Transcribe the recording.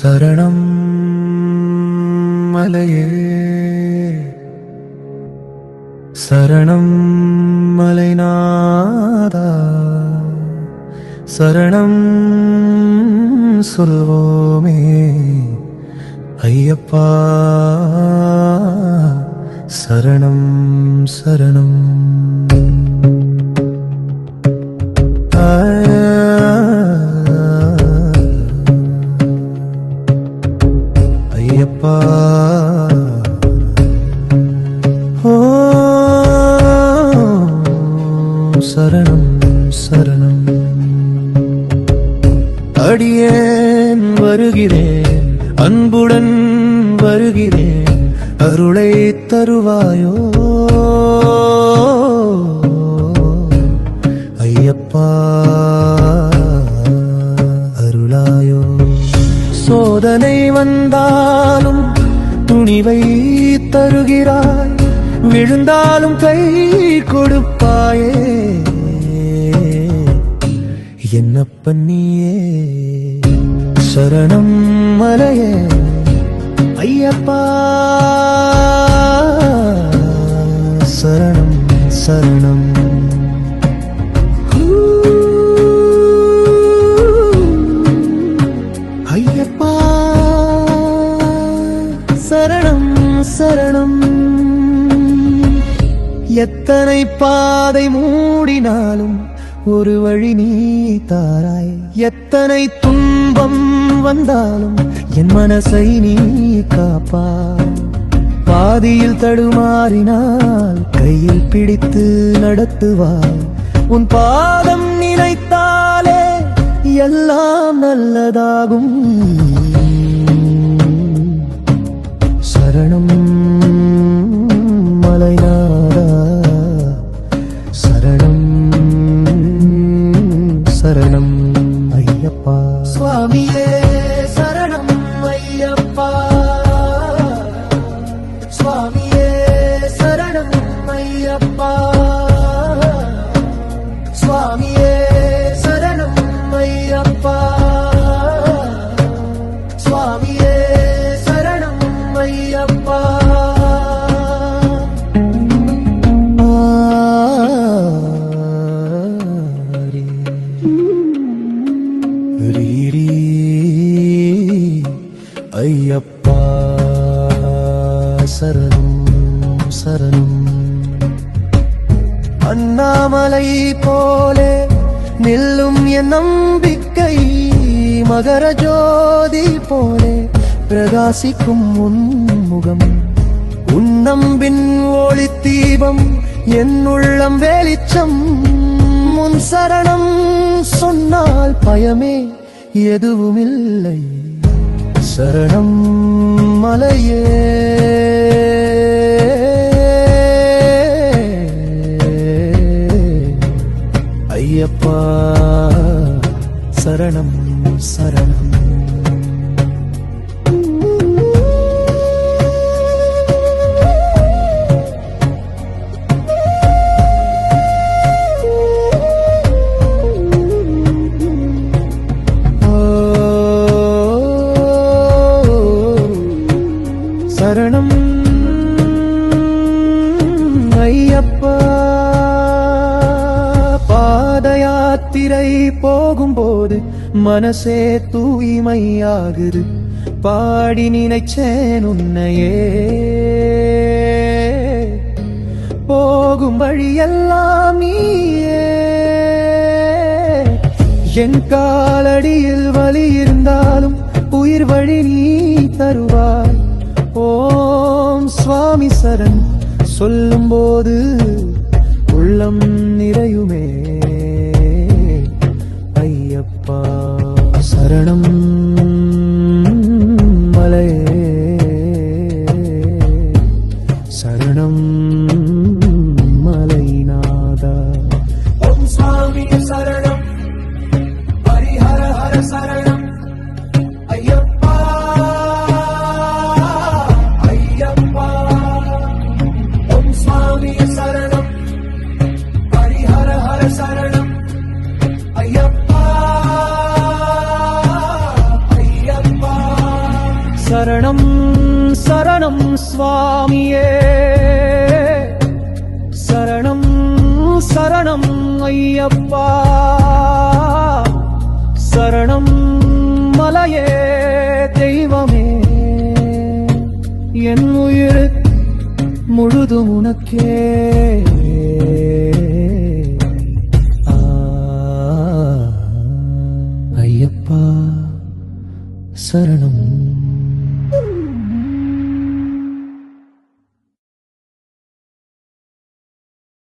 சரணம் மலையே சரணம் மலைநாதா சரணம் சொல்வோமே ஐயப்பா சரணம் சரணம் ஐயப்பா ஓ சரணம் சரணம் அடியேன் வருகிறேன் அன்புடன் வருகிறேன் அருளை தருவாயோ ஐயப்பா அருளாயோ சோதனை வந்தாலும் துணிவை தருகிறாய் விழுந்தாலும் கை கொடுப்பாயே என்னப்பன் நீயே சரணம் மலையே ஐயப்பா சரணம் சரணம் ஐயப்பா சரணம் சரணம் எத்தனை பாதை மூடினாலும் ஒரு வழி நீ தாராய் எத்தனை துன்பம் வந்தாலும் என் மனசை நீ காப்பாய் பாதியில் தடுமாறினால் கையில் பிடித்து நடத்துவாய் உன் பாதம் நினைத்தாலே எல்லாம் நல்லதாகும் சரணம் மலைநாதா சரணம் சரணம் ஐயப்பா சுவாமியே சரணம் ஐயப்பா சுவாமியே சரணம் ஐயப்பா சுவாமியே சரணம் ஐயப்பா சுவாமியே சரணம் ஐயப்பா ஐயப்பா சரணம் சரணம் அண்ணாமலை போலே நில்லும் என் நம்பிக்கை மகர ஜோதி போலே பிரகாசிக்கும் உன்முகம் உன்னம்பின் ஒளி தீபம் என் உள்ளம் வெளிச்சம் முன் சரணம் சொன்னால் பயமே எதுவுமில்லை சரணம் மலையே ஐயப்பா சரணம் சரணம் சரணம் ஐயப்பா பாத யாத்திரை போகும்போது மனசே தூய்மையாகுது பாடி நினைச்சேன் உன்னையே போகும் வழியெல்லாம் நீயே என் காலடியில் வலி இருந்தாலும் உயிர் வழி நீ தருவாய் ஓம் சுவாமி சரண் சொல்லும்போது உள்ளம் நிறையுமே ஐயப்பா சரணம் மலையே சரணம் மலைநாதா ஓம் சுவாமி சரணம் ஹரிஹர ஹர சரணம் ஐயப்பா சரணம் ஹரிஹர ஹர சரணம் ஐயப்பா சரணம் சரணம் சுவாமியே சரணம் சரணம் ஐயப்பா சரணம் மலையே தெய்வமே என் உயிர் முழுதும் உனக்கே ஐயப்பா சரணம்